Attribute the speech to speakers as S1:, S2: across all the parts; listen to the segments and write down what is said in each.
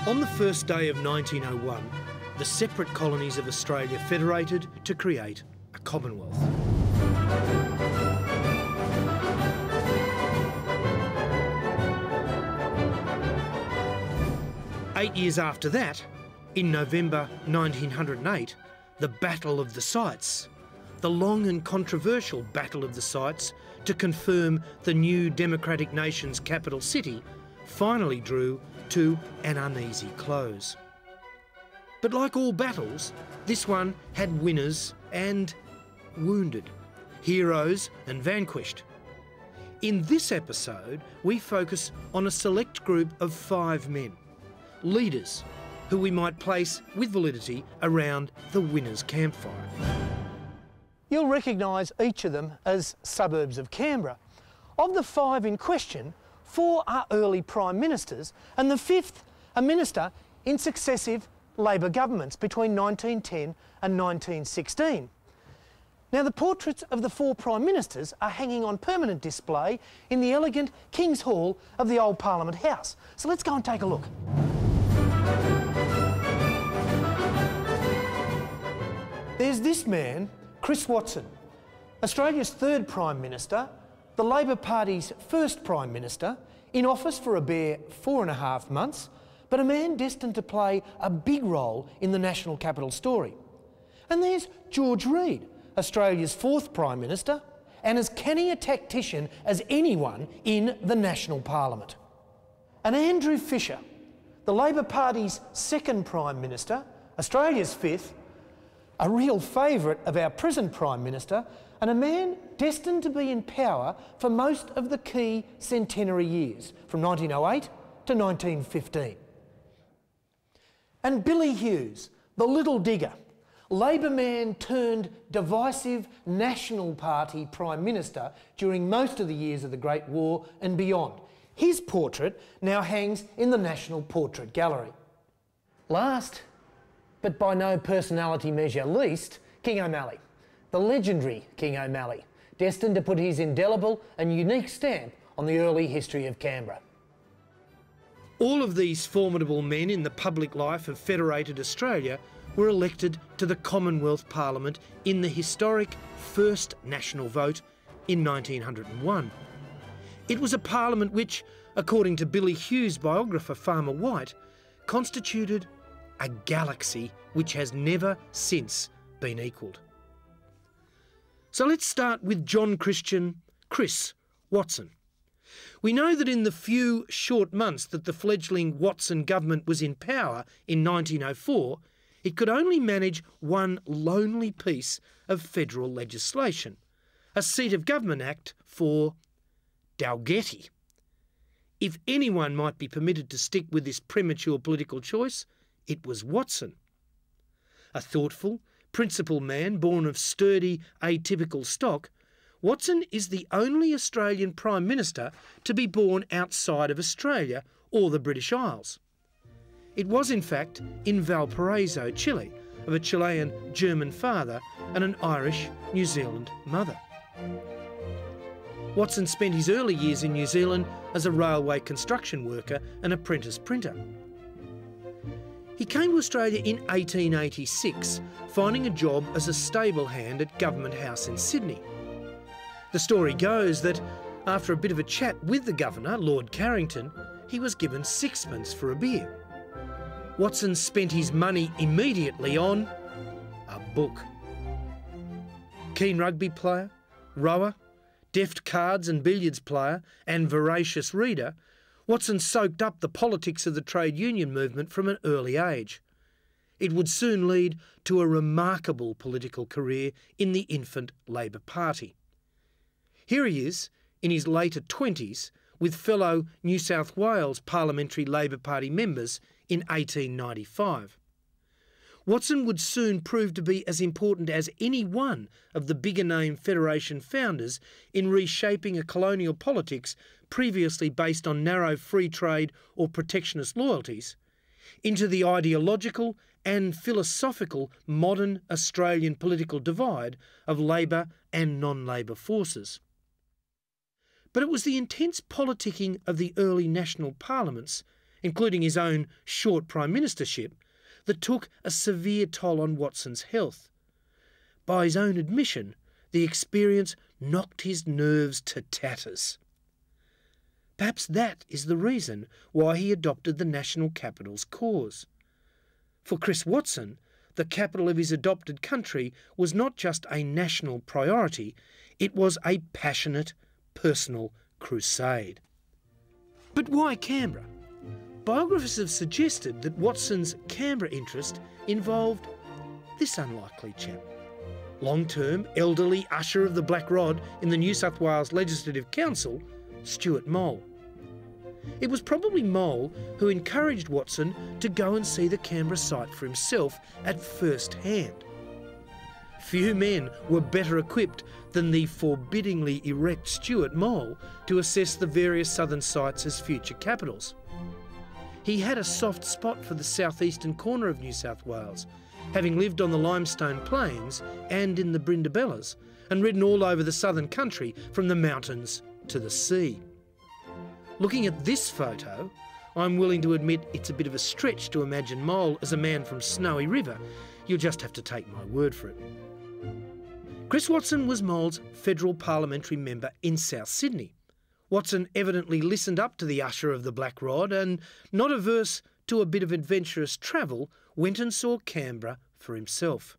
S1: On the first day of 1901, the separate colonies of Australia federated to create a Commonwealth. Eight years after that, in November 1908, the Battle of the Sites, the long and controversial Battle of the Sites to confirm the new democratic nation's capital city, finally drew to an uneasy close. But like all battles, this one had winners and wounded, heroes and vanquished. In this episode, we focus on a select group of 5 men, leaders who we might place with validity around the winner's campfire.
S2: You'll recognise each of them as suburbs of Canberra. Of the 5 in question, 4 are early Prime Ministers and the 5th a minister in successive Labor governments between 1910 and 1916. Now, the portraits of the 4 Prime Ministers are hanging on permanent display in the elegant King's Hall of the old Parliament House. So let's go and take a look. There's this man, Chris Watson, Australia's 3rd Prime Minister, the Labor Party's 1st Prime Minister, in office for a bare 4.5 months, but a man destined to play a big role in the national capital story. And there's George Reid, Australia's 4th Prime Minister, and as canny a tactician as anyone in the National Parliament. And Andrew Fisher, the Labor Party's 2nd Prime Minister, Australia's 5th, a real favourite of our present Prime Minister, and a man destined to be in power for most of the key centenary years, from 1908 to 1915. And Billy Hughes, the Little Digger, Labor man turned divisive National Party Prime Minister during most of the years of the Great War and beyond. His portrait now hangs in the National Portrait Gallery. Last, but by no personality measure least, King O'Malley, the legendary King O'Malley, destined to put his indelible and unique stamp on the early history of Canberra.
S1: All of these formidable men in the public life of federated Australia were elected to the Commonwealth Parliament in the historic first national vote in 1901. It was a parliament which, according to Billy Hughes' biographer Farmer White, constituted a galaxy which has never since been equalled. So let's start with John Christian Chris Watson. We know that in the few short months that the fledgling Watson government was in power in 1904, it could only manage one lonely piece of federal legislation, a Seat of Government Act for Dalgety. If anyone might be permitted to stick with this premature political choice, it was Watson. A thoughtful, principled man born of sturdy, atypical stock, Watson is the only Australian Prime Minister to be born outside of Australia or the British Isles. It was, in fact, in Valparaiso, Chile, of a Chilean German father and an Irish New Zealand mother. Watson spent his early years in New Zealand as a railway construction worker and apprentice printer. He came to Australia in 1886, finding a job as a stable hand at Government House in Sydney. The story goes that after a bit of a chat with the Governor, Lord Carrington, he was given 6pence for a beer. Watson spent his money immediately on a book. Keen rugby player, rower, deft cards and billiards player and voracious reader, Watson soaked up the politics of the trade union movement from an early age. It would soon lead to a remarkable political career in the infant Labor Party. Here he is, in his later 20s, with fellow New South Wales Parliamentary Labor Party members in 1895. Watson would soon prove to be as important as any one of the bigger-name Federation founders in reshaping a colonial politics previously based on narrow free trade or protectionist loyalties into the ideological and philosophical modern Australian political divide of Labor and non-Labor forces. But it was the intense politicking of the early national parliaments including his own short prime ministership, that took a severe toll on Watson's health. By his own admission, the experience knocked his nerves to tatters. Perhaps that is the reason why he adopted the national capital's cause. For Chris Watson, the capital of his adopted country was not just a national priority, it was a passionate, personal crusade. But why Canberra? Biographers have suggested that Watson's Canberra interest involved this unlikely chap. Long-term, elderly usher of the Black Rod in the New South Wales Legislative Council, Stuart Mole. It was probably Mole who encouraged Watson to go and see the Canberra site for himself at first hand. Few men were better equipped than the forbiddingly erect Stuart Mole to assess the various southern sites as future capitals. He had a soft spot for the southeastern corner of New South Wales, having lived on the limestone plains and in the Brindabellas, and ridden all over the southern country from the mountains to the sea. Looking at this photo, I'm willing to admit it's a bit of a stretch to imagine Mole as a man from Snowy River. You'll just have to take my word for it. Chris Watson was Mole's federal parliamentary member in South Sydney. Watson evidently listened up to the usher of the Black Rod and, not averse to a bit of adventurous travel, went and saw Canberra for himself.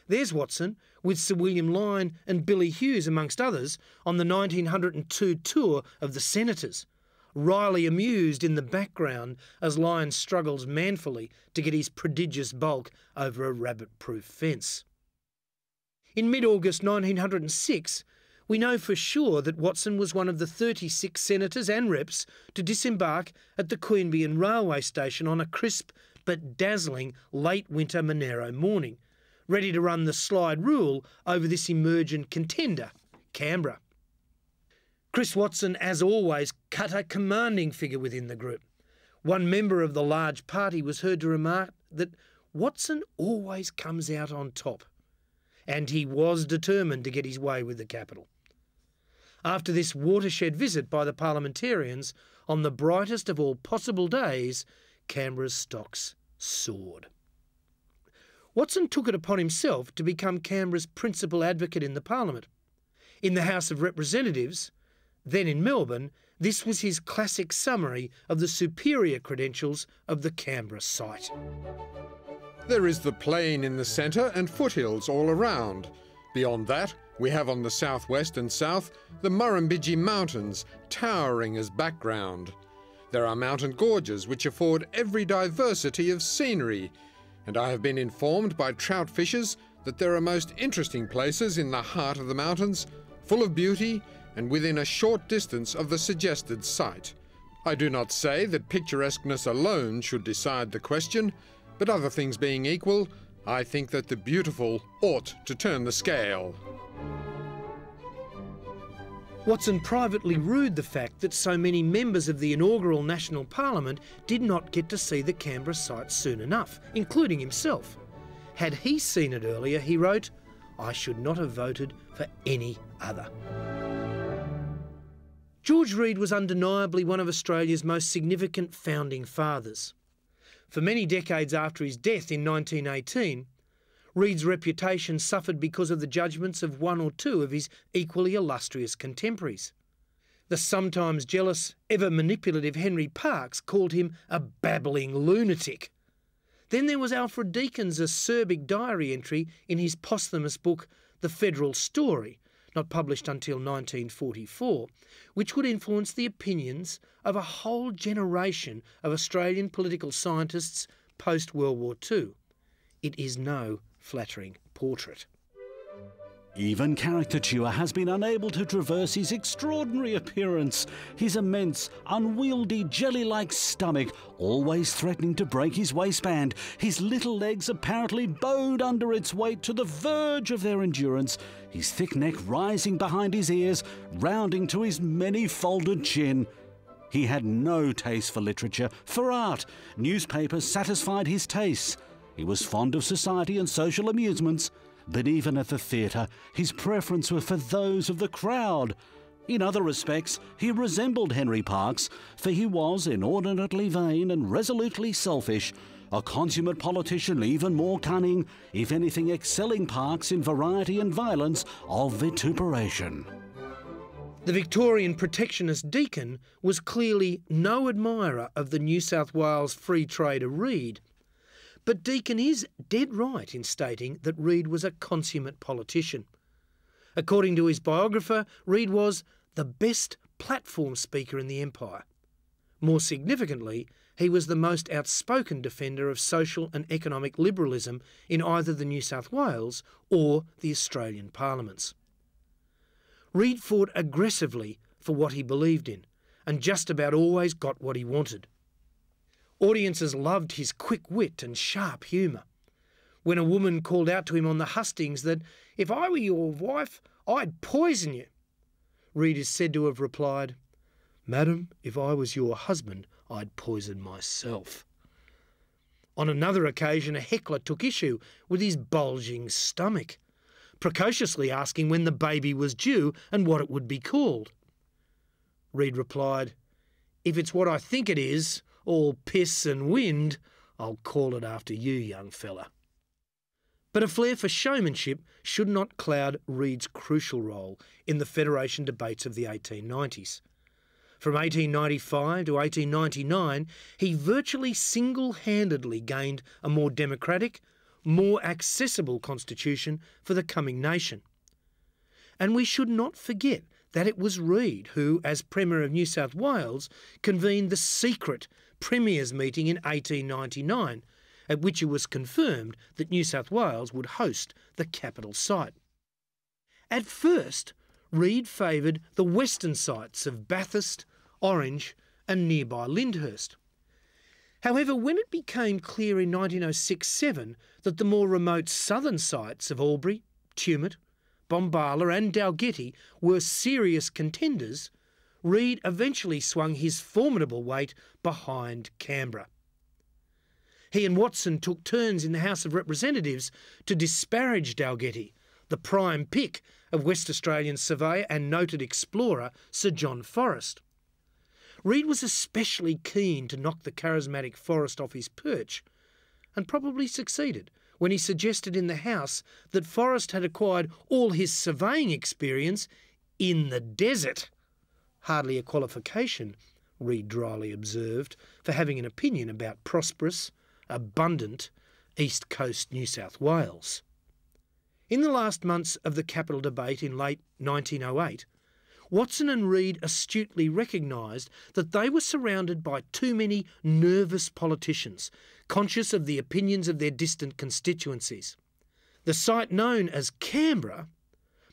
S1: There's Watson, with Sir William Lyne and Billy Hughes amongst others, on the 1902 tour of the Senators, wryly amused in the background as Lyne struggles manfully to get his prodigious bulk over a rabbit-proof fence. In mid-August 1906, we know for sure that Watson was one of the 36 senators and reps to disembark at the Queanbeyan railway station on a crisp but dazzling late winter Monero morning, ready to run the slide rule over this emergent contender, Canberra. Chris Watson, as always, cut a commanding figure within the group. One member of the large party was heard to remark that Watson always comes out on top, and he was determined to get his way with the capital. After this watershed visit by the parliamentarians, on the brightest of all possible days, Canberra's stocks soared. Watson took it upon himself to become Canberra's principal advocate in the Parliament. In the House of Representatives, then in Melbourne, this was his classic summary of the superior credentials of the Canberra site.
S3: There is the plain in the centre and foothills all around. Beyond that, we have on the southwest and south the Murrumbidgee Mountains towering as background. There are mountain gorges which afford every diversity of scenery, and I have been informed by trout fishers that there are most interesting places in the heart of the mountains, full of beauty and within a short distance of the suggested site. I do not say that picturesqueness alone should decide the question, but other things being equal, I think that the beautiful ought to turn the scale.
S1: Watson privately rued the fact that so many members of the inaugural National Parliament did not get to see the Canberra site soon enough, including himself. Had he seen it earlier, he wrote, "I should not have voted for any other." George Reid was undeniably one of Australia's most significant founding fathers. For many decades after his death in 1918, Reid's reputation suffered because of the judgments of one or two of his equally illustrious contemporaries. The sometimes jealous, ever manipulative Henry Parkes called him a babbling lunatic. Then there was Alfred Deakin's acerbic diary entry in his posthumous book The Federal Story, not published until 1944, which would influence the opinions of a whole generation of Australian political scientists post-World War II. It is no flattering portrait.
S4: Even caricature has been unable to traverse his extraordinary appearance, his immense, unwieldy, jelly-like stomach always threatening to break his waistband, his little legs apparently bowed under its weight to the verge of their endurance, his thick neck rising behind his ears, rounding to his many-folded chin. He had no taste for literature, for art. Newspapers satisfied his tastes. He was fond of society and social amusements, but even at the theatre, his preference was for those of the crowd. In other respects, he resembled Henry Parkes, for he was inordinately vain and resolutely selfish, a consummate politician even more cunning, if anything excelling Parkes in variety and violence of vituperation.
S1: The Victorian protectionist Deakin was clearly no admirer of the New South Wales free trader Reid. But Deakin is dead right in stating that Reid was a consummate politician. According to his biographer, Reid was the best platform speaker in the empire. More significantly, he was the most outspoken defender of social and economic liberalism in either the New South Wales or the Australian parliaments. Reid fought aggressively for what he believed in, and just about always got what he wanted. Audiences loved his quick wit and sharp humour. When a woman called out to him on the hustings that, "If I were your wife, I'd poison you," Reid is said to have replied, "Madam, if I was your husband, I'd poison myself." On another occasion, a heckler took issue with his bulging stomach, precociously asking when the baby was due and what it would be called. Reid replied, "If it's what I think it is, all piss and wind, I'll call it after you, young fella." But a flair for showmanship should not cloud Reid's crucial role in the Federation debates of the 1890s. From 1895 to 1899, he virtually single-handedly gained a more democratic, more accessible constitution for the coming nation. And we should not forget that it was Reid who, as Premier of New South Wales, convened the secret Premiers' meeting in 1899, at which it was confirmed that New South Wales would host the capital site. At first, Reid favoured the western sites of Bathurst, Orange and nearby Lyndhurst. However, when it became clear in 1906-07 that the more remote southern sites of Albury, Tumut, Bombala and Dalgety were serious contenders, Reid eventually swung his formidable weight behind Canberra. He and Watson took turns in the House of Representatives to disparage Dalgety, the prime pick of West Australian surveyor and noted explorer Sir John Forrest. Reid was especially keen to knock the charismatic Forrest off his perch, and probably succeeded when he suggested in the House that Forrest had acquired all his surveying experience in the desert. Hardly a qualification, Reid dryly observed, for having an opinion about prosperous, abundant East Coast New South Wales. In the last months of the capital debate in late 1908, Watson and Reid astutely recognised that they were surrounded by too many nervous politicians, conscious of the opinions of their distant constituencies. The site known as Canberra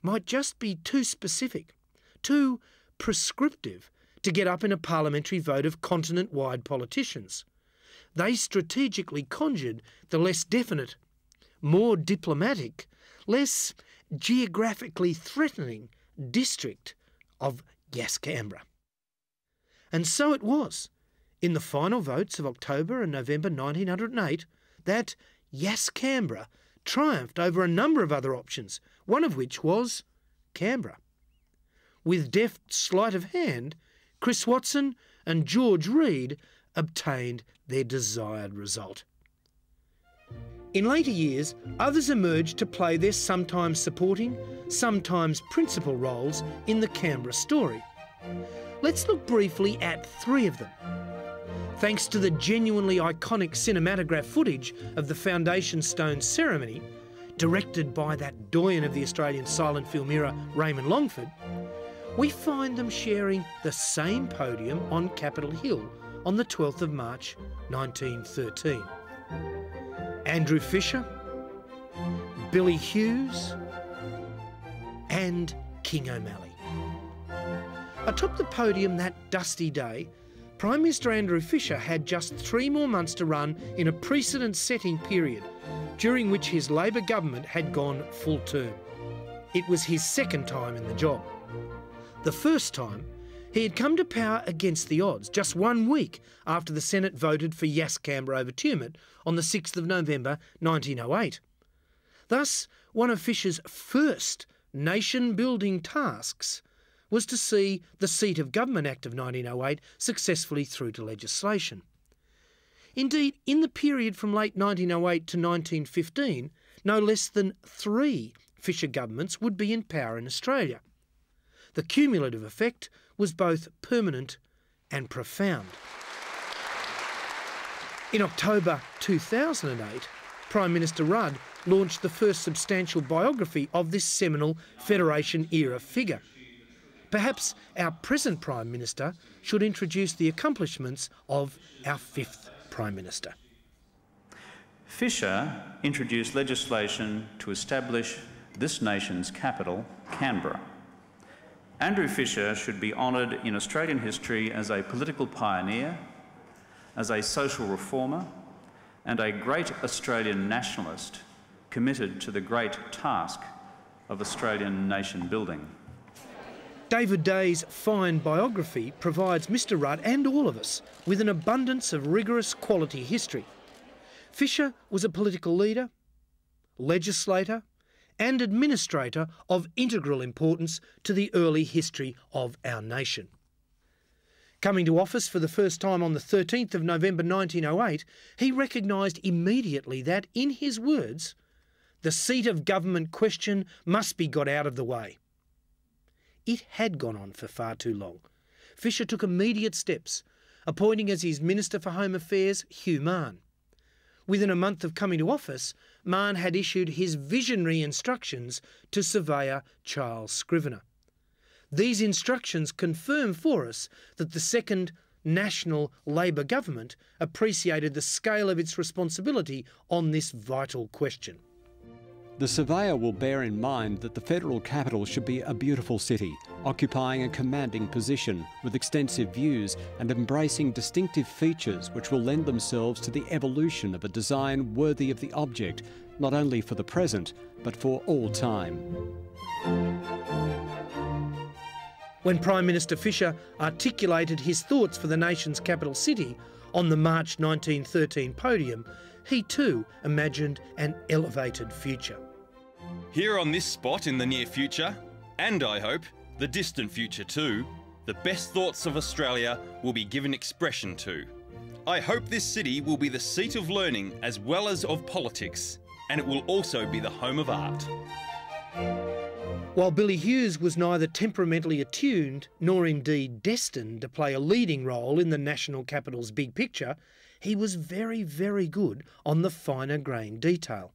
S1: might just be too specific, too prescriptive to get up in a parliamentary vote of continent-wide politicians. They strategically conjured the less definite, more diplomatic, less geographically threatening district of Canberra. And so it was, in the final votes of October and November 1908, that Canberra triumphed over a number of other options, one of which was Canberra. With deft sleight of hand, Chris Watson and George Reid obtained their desired result. In later years, others emerged to play their sometimes supporting, sometimes principal roles in the Canberra story. Let's look briefly at three of them. Thanks to the genuinely iconic cinematograph footage of the foundation stone ceremony, directed by that doyen of the Australian silent film era, Raymond Longford, we find them sharing the same podium on Capitol Hill on the 12th of March 1913. Andrew Fisher, Billy Hughes and King O'Malley. Atop the podium that dusty day, Prime Minister Andrew Fisher had just 3 more months to run in a precedent-setting period, during which his Labor government had gone full term. It was his second time in the job. The first time, he had come to power against the odds, just 1 week after the Senate voted for Canberra over Tumut on the 6th of November 1908. Thus, one of Fisher's first nation-building tasks was to see the Seat of Government Act of 1908 successfully through to legislation. Indeed, in the period from late 1908 to 1915, no less than 3 Fisher governments would be in power in Australia. The cumulative effect was both permanent and profound. In October 2008, Prime Minister Rudd launched the first substantial biography of this seminal Federation-era figure. Perhaps our present Prime Minister should introduce the accomplishments of our 5th Prime Minister.
S5: Fisher introduced legislation to establish this nation's capital, Canberra. Andrew Fisher should be honoured in Australian history as a political pioneer, as a social reformer, and a great Australian nationalist committed to the great task of Australian nation building.
S1: David Day's fine biography provides Mr Rudd and all of us with an abundance of rigorous quality history. Fisher was a political leader, legislator, and administrator of integral importance to the early history of our nation. Coming to office for the first time on the 13th of November 1908, he recognised immediately that, in his words, the seat of government question must be got out of the way. It had gone on for far too long. Fisher took immediate steps, appointing as his Minister for Home Affairs Hugh Mahon. Within a month of coming to office, Mahon had issued his visionary instructions to Surveyor Charles Scrivener. These instructions confirm for us that the second National Labor government appreciated the scale of its responsibility on this vital question.
S6: The surveyor will bear in mind that the federal capital should be a beautiful city, occupying a commanding position with extensive views and embracing distinctive features which will lend themselves to the evolution of a design worthy of the object, not only for the present, but for all time.
S1: When Prime Minister Fisher articulated his thoughts for the nation's capital city on the March 1913 podium, he too imagined an elevated future.
S7: Here on this spot in the near future, and I hope the distant future too, the best thoughts of Australia will be given expression to. I hope this city will be the seat of learning as well as of politics, and it will also be the home of art.
S1: While Billy Hughes was neither temperamentally attuned nor indeed destined to play a leading role in the national capital's big picture, he was very, very good on the finer grain detail.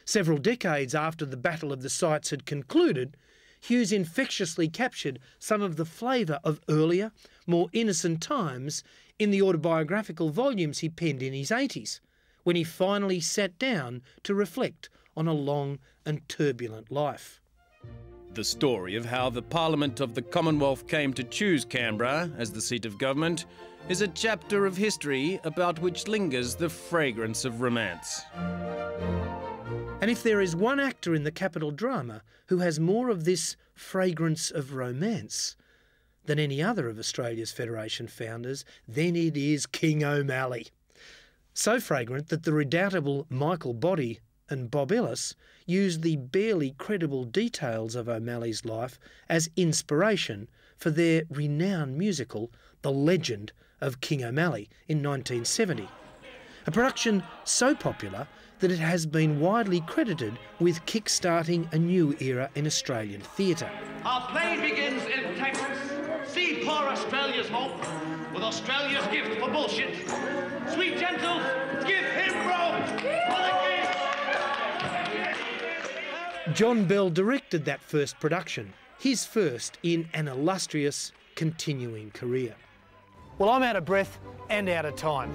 S1: Several decades after the Battle of the Sites had concluded, Hughes infectiously captured some of the flavour of earlier, more innocent times in the autobiographical volumes he penned in his 80s, when he finally sat down to reflect on a long and turbulent life.
S8: The story of how the Parliament of the Commonwealth came to choose Canberra as the seat of government is a chapter of history about which lingers the fragrance of romance.
S1: And if there is one actor in the capital drama who has more of this fragrance of romance than any other of Australia's Federation founders, then it is King O'Malley. So fragrant that the redoubtable Michael Boddy and Bob Ellis used the barely credible details of O'Malley's life as inspiration for their renowned musical, The Legend of King O'Malley, in 1970. A production so popular that it has been widely credited with kick-starting a new era in Australian theatre.
S9: Our play begins in Texas. See poor Australia's hope with Australia's gift for bullshit. Sweet gentles, give him rope for the king!
S1: John Bell directed that first production, his first in an illustrious continuing career.
S2: Well, I'm out of breath and out of time.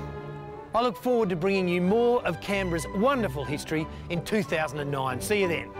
S2: I look forward to bringing you more of Canberra's wonderful history in 2009. See you then.